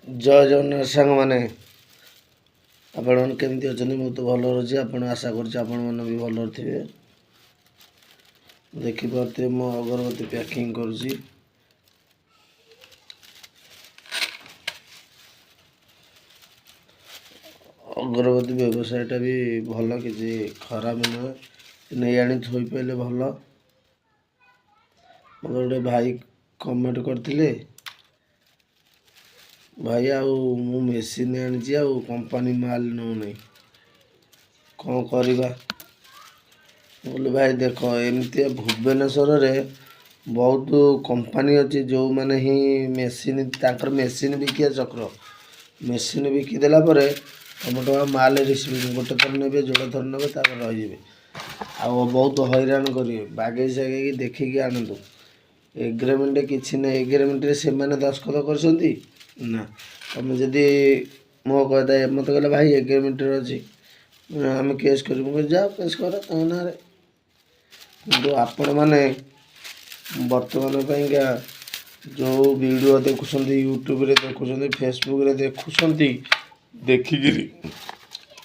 जय जगन्नाथ सांग मैंने आपण केमती अच्छा मुझे तो भल रही आप आशा कर भी भल थे देखिपे मो अगरबत्ती पैकिंग कर अगरबत्ती व्यवसायटा भी भल कि खराब नुहे नहीं आनी थोई पारे भल मत गोटे भाई कमेंट करते भाई आउ मेसीन आनी कंपानी माल नौ नहीं कौन करवा बोले भाई देख एमती भुवनेश्वर रे बहुत कंपानी अच्छी जो मैंने ही मेसीन ताकर मेसीन बिकिया चक्र मेसीन बिकिदेला तुम तो माल रिसीव गोटे थर ने जोड़े थर ने रही आ बहुत हैरान करेंगे बागे सागे देखिकी आणतु एग्रीमेंट किसी ना एग्रीमेंट से दस्तखत कर ना तुम जदि मो कहता मत कहला भाई एग्रीमेंट अच्छी आम केस कर जाओ केस कर ना कि आपण मैंने बर्तमान जो वीडियो देखुं यूट्यूब रे देखुं फेसबुक रे देखुं देखिकी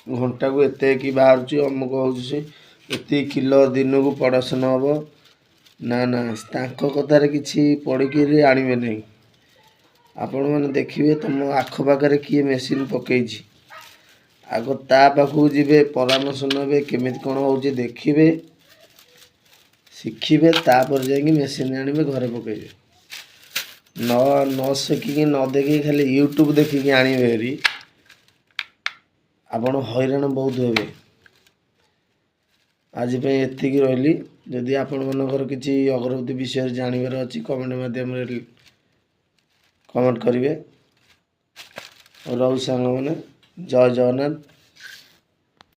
घंटा को एत कि बाहर अमुक होती किलो दिन को प्रोडक्शन हम ना ना कथार कि पढ़ी आणवे नहीं आपण मैंने देखिए तुम आखपाखे किए मेसीन पकई आग ता पाखु जी परामर्श ने केमी कौन हो देखिए शिखिबे तापर जाकि मेसीन आने घरे पकड़े न शिखिकी न देखिए खाली यूट्यूब देखिकी आणवे हेरी आपण हैरान बहुत हे आज एतिकी रही जदि आपण मनकर किसी अगरबत्ती विषय जानवर अच्छी कमेंट मध्यम कमेंट करेंगे। रहु सांग मैंने जय जगन्नाथ।